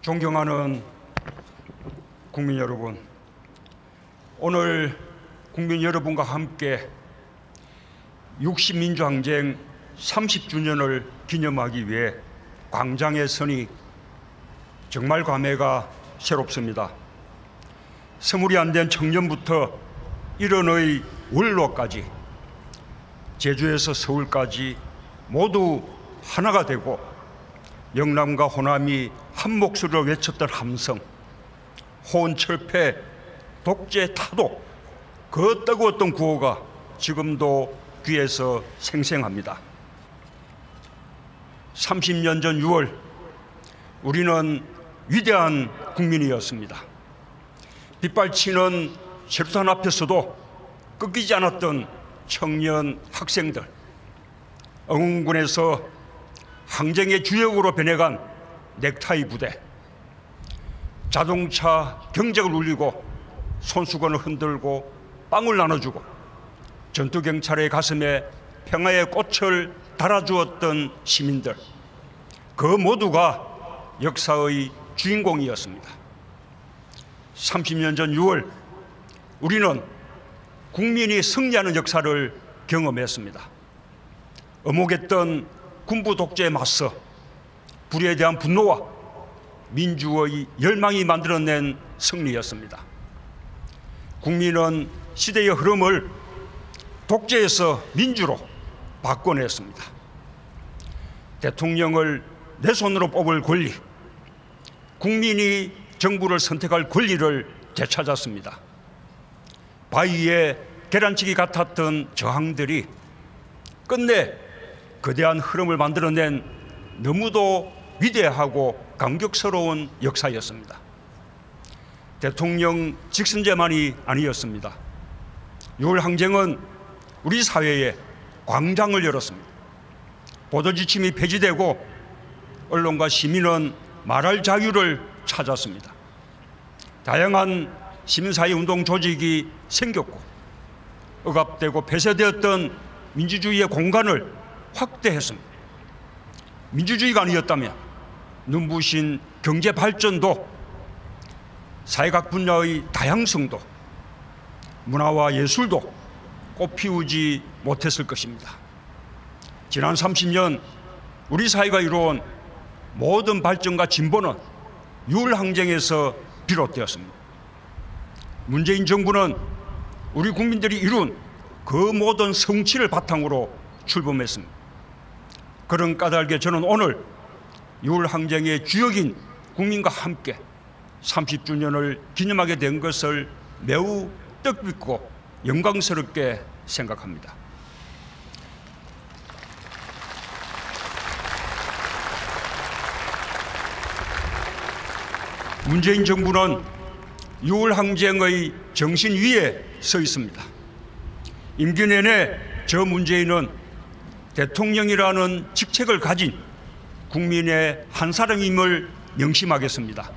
존경하는 국민 여러분, 오늘 국민 여러분과 함께 60민주항쟁 30주년을 기념하기 위해 광장에 서니 정말 감회가 새롭습니다. 스물이 안 된 청년부터 일원의 원로까지, 제주에서 서울까지 모두 하나가 되고 영남과 호남이 한 목소리로 외쳤던 함성, 호언철폐, 독재 타도, 그 뜨거웠던 구호가 지금도 귀에서 생생합니다. 30년 전 6월 우리는 위대한 국민이었습니다. 빗발치는 세루산 앞에서도 꺾이지 않았던 청년 학생들, 응원군에서 항쟁의 주역으로 변해간 넥타이 부대, 자동차 경적을 울리고 손수건을 흔들고 빵을 나눠주고 전투경찰의 가슴에 평화의 꽃을 달아주었던 시민들, 그 모두가 역사의 주인공이었습니다. 30년 전 6월 우리는 국민이 승리하는 역사를 경험했습니다. 엄혹했던 군부 독재에 맞서 불의에 대한 분노와 민주의 열망이 만들어낸 승리였습니다. 국민은 시대의 흐름을 독재에서 민주로 바꿔냈습니다. 대통령을 내 손으로 뽑을 권리, 국민이 정부를 선택할 권리를 되찾았습니다. 바위에 계란치기 같았던 저항들이 끝내 거대한 흐름을 만들어낸 너무도 위대하고 감격스러운 역사였습니다. 대통령 직선제만이 아니었습니다. 6월 항쟁은 우리 사회에 광장을 열었습니다. 보도지침이 폐지되고 언론과 시민은 말할 자유를 찾았습니다. 다양한 시민사회운동 조직이 생겼고 억압되고 폐쇄되었던 민주주의의 공간을 확대했습니다. 민주주의가 아니었다면 눈부신 경제 발전도, 사회각 분야의 다양성도, 문화와 예술도 꽃피우지 못했을 것입니다. 지난 30년 우리 사회가 이루어온 모든 발전과 진보는 6월 항쟁에서 비롯되었습니다. 문재인 정부는 우리 국민들이 이룬 그 모든 성취를 바탕으로 출범했습니다. 그런 까닭에 저는 오늘 6월 항쟁의 주역인 국민과 함께 30주년을 기념하게 된 것을 매우 뜻깊고 영광스럽게 생각합니다. 문재인 정부는 6월 항쟁의 정신 위에 서 있습니다. 임기 내내 저 문재인은 대통령이라는 직책을 가진 국민의 한 사람임을 명심하겠습니다.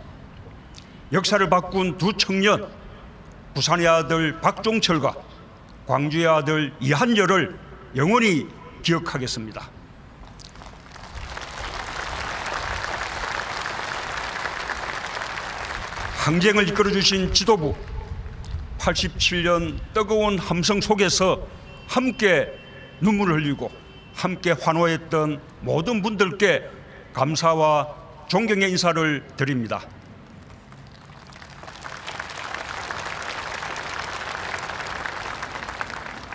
역사를 바꾼 두 청년, 부산의 아들 박종철과 광주의 아들 이한열을 영원히 기억하겠습니다. 항쟁을 이끌어주신 지도부, 87년 뜨거운 함성 속에서 함께 눈물을 흘리고 함께 환호했던 모든 분들께 감사와 존경의 인사를 드립니다.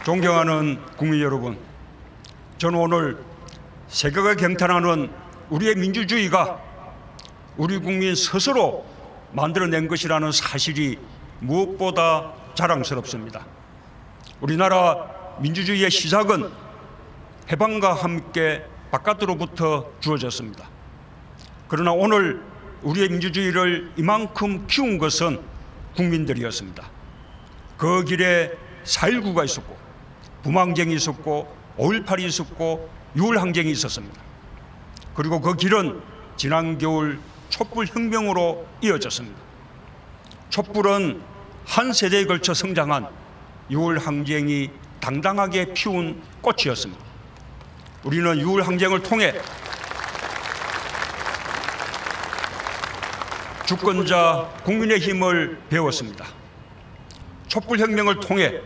존경하는 국민 여러분, 저는 오늘 세계가 경탄하는 우리의 민주주의가 우리 국민 스스로 만들어낸 것이라는 사실이 무엇보다 자랑스럽습니다. 우리나라 민주주의의 시작은 해방과 함께 바깥으로부터 주어졌습니다. 그러나 오늘 우리의 민주주의를 이만큼 키운 것은 국민들이었습니다. 그 길에 4.19가 있었고, 부망쟁이 있었고, 5.18이 있었고, 6월 항쟁이 있었습니다. 그리고 그 길은 지난 겨울 촛불혁명으로 이어졌습니다. 촛불은 한 세대에 걸쳐 성장한 6월 항쟁이 당당하게 피운 꽃이었습니다. 우리는 6월 항쟁을 통해 주권자 국민의힘을 배웠습니다. 촛불혁명을 통해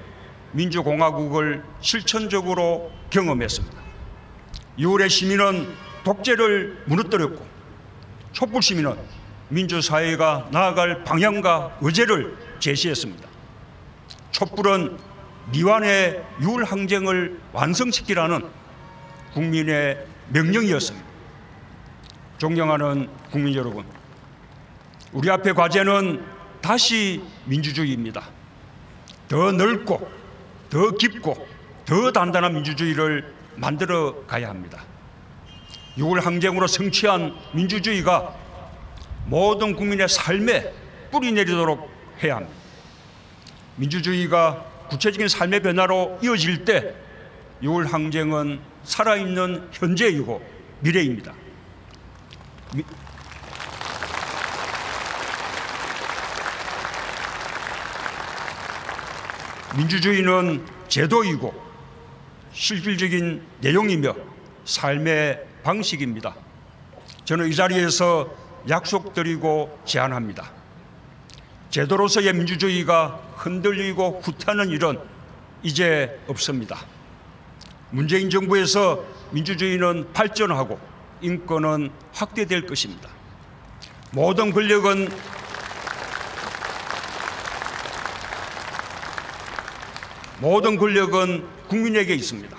민주공화국을 실천적으로 경험했습니다. 6월의 시민은 독재를 무너뜨렸고 촛불시민은 민주사회가 나아갈 방향과 의제를 제시했습니다. 촛불은 미완의 6월 항쟁을 완성시키라는 국민의 명령이었습니다. 존경하는 국민 여러분, 우리 앞의 과제는 다시 민주주의입니다. 더 넓고 더 깊고 더 단단한 민주주의를 만들어 가야 합니다. 6월 항쟁으로 성취한 민주주의가 모든 국민의 삶에 뿌리 내리도록 해야 합니다. 민주주의가 구체적인 삶의 변화로 이어질 때 6월 항쟁은 살아있는 현재이고 미래입니다. 민주주의는 제도이고 실질적인 내용이며 삶의 방식입니다. 저는 이 자리에서 약속드리고 제안합니다. 제도로서의 민주주의가 흔들리고 후퇴하는 일은 이제 없습니다. 문재인 정부에서 민주주의는 발전하고 인권은 확대될 것입니다. 모든 권력은 국민에게 있습니다.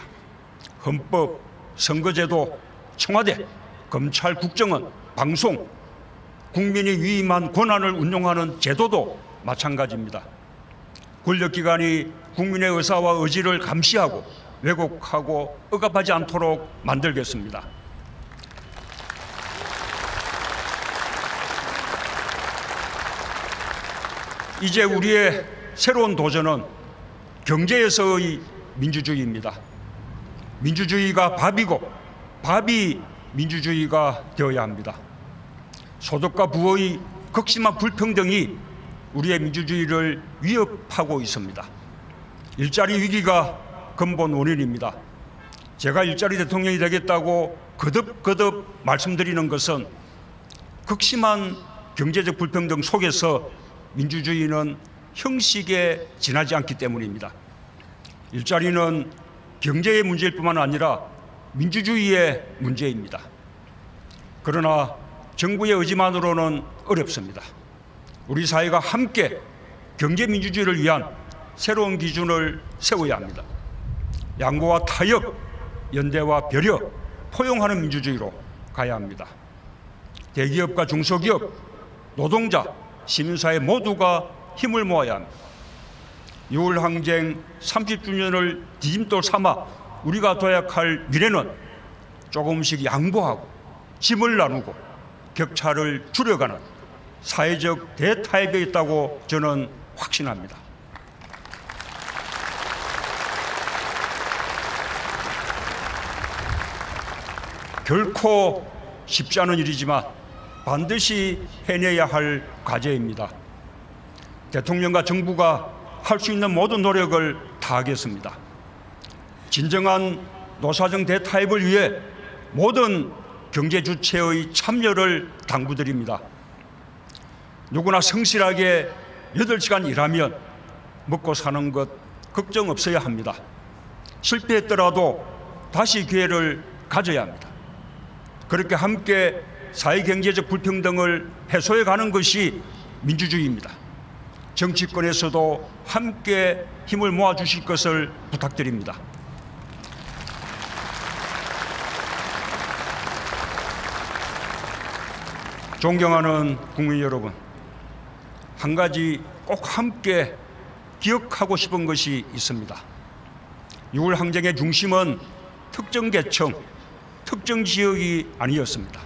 헌법, 선거제도, 청와대, 검찰, 국정원, 방송, 국민이 위임한 권한을 운용하는 제도도 마찬가지입니다. 권력기관이 국민의 의사와 의지를 감시하고 왜곡하고 억압하지 않도록 만들겠습니다. 이제 우리의 새로운 도전은 경제에서의 민주주의입니다. 민주주의가 밥이고 밥이 민주주의가 되어야 합니다. 소득과 부의 극심한 불평등이 우리의 민주주의를 위협하고 있습니다. 일자리 위기가 근본 원인입니다. 제가 일자리 대통령이 되겠다고 거듭거듭 말씀드리는 것은 극심한 경제적 불평등 속에서 민주주의는 형식에 지나지 않기 때문입니다. 일자리는 경제의 문제일 뿐만 아니라 민주주의의 문제입니다. 그러나 정부의 의지만으로는 어렵습니다. 우리 사회가 함께 경제민주주의를 위한 새로운 기준을 세워야 합니다. 양보와 타협, 연대와 배려, 포용하는 민주주의로 가야 합니다. 대기업과 중소기업, 노동자, 시민사회 모두가 힘을 모아야 합니다. 6월 항쟁 30주년을 디딤돌 삼아 우리가 도약할 미래는 조금씩 양보하고 짐을 나누고 격차를 줄여가는 사회적 대타협에 있다고 저는 확신합니다. 결코 쉽지 않은 일이지만 반드시 해내야 할 과제입니다. 대통령과 정부가 할 수 있는 모든 노력을 다하겠습니다. 진정한 노사정 대타협을 위해 모든 경제 주체의 참여를 당부드립니다. 누구나 성실하게 8시간 일하면 먹고 사는 것 걱정 없어야 합니다. 실패했더라도 다시 기회를 가져야 합니다. 그렇게 함께 사회경제적 불평등을 해소해 가는 것이 민주주의입니다. 정치권에서도 함께 힘을 모아주실 것을 부탁드립니다. 존경하는 국민 여러분, 한 가지 꼭 함께 기억하고 싶은 것이 있습니다. 6월 항쟁의 중심은 특정 계층, 특정 지역이 아니었습니다.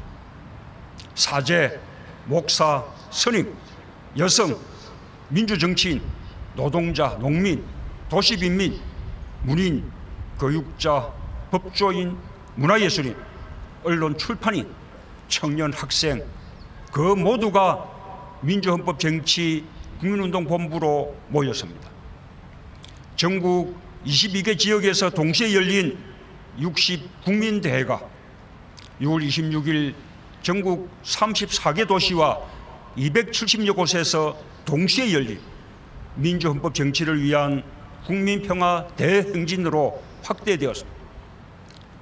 사제, 목사, 스님, 여성, 민주정치인, 노동자, 농민, 도시빈민, 문인, 교육자, 법조인, 문화예술인, 언론 출판인, 청년, 학생, 그 모두가 민주헌법정치 국민운동본부로 모였습니다. 전국 22개 지역에서 동시에 열린 60국민대회가 6월 26일 전국 34개 도시와 270여 곳에서 동시에 열린 민주헌법 정치를 위한 국민평화 대행진으로 확대되었습니다.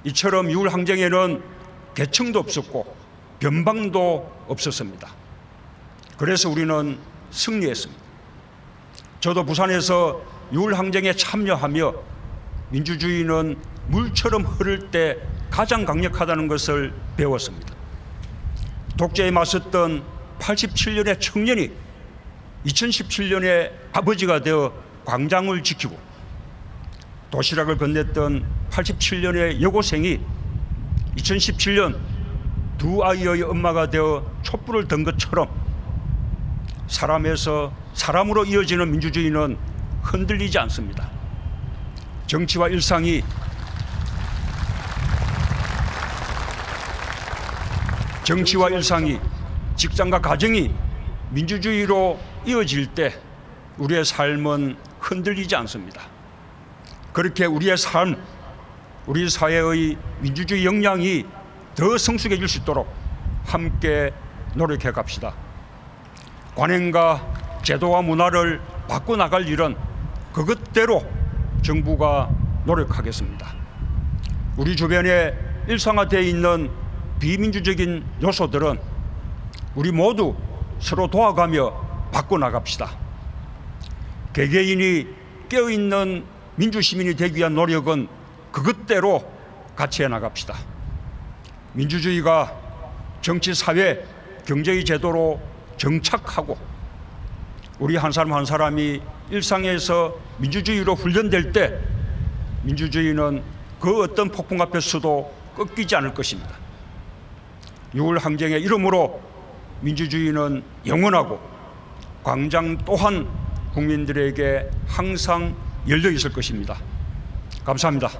이처럼 6월 항쟁에는 계층도 없었고 변방도 없었습니다. 그래서 우리는 승리했습니다. 저도 부산에서 6월 항쟁에 참여하며 민주주의는 물처럼 흐를 때 가장 강력하다는 것을 배웠습니다. 독재에 맞섰던 87년의 청년이 2017년에 아버지가 되어 광장을 지키고 도시락을 건넸던 87년의 여고생이 2017년 두 아이의 엄마가 되어 촛불을 든 것처럼 사람에서 사람으로 이어지는 민주주의는 흔들리지 않습니다. 정치와 일상이 직장과 가정이 민주주의로 이어질 때 우리의 삶은 흔들리지 않습니다. 그렇게 우리의 삶, 우리 사회의 민주주의 역량이 더 성숙해질 수 있도록 함께 노력해 갑시다. 관행과 제도와 문화를 바꿔나갈 일은 그것대로 정부가 노력하겠습니다. 우리 주변에 일상화되어 있는 비민주적인 요소들은 우리 모두 서로 도와가며 바꿔나갑시다. 개개인이 깨어있는 민주시민이 되기 위한 노력은 그것대로 같이 해나갑시다. 민주주의가 정치, 사회, 경제의 제도로 정착하고 우리 한 사람 한 사람이 일상에서 민주주의로 훈련될 때 민주주의는 그 어떤 폭풍 앞에서도 꺾이지 않을 것입니다. 6월 항쟁의 이름으로 민주주의는 영원하고 광장 또한 국민들에게 항상 열려 있을 것입니다. 감사합니다.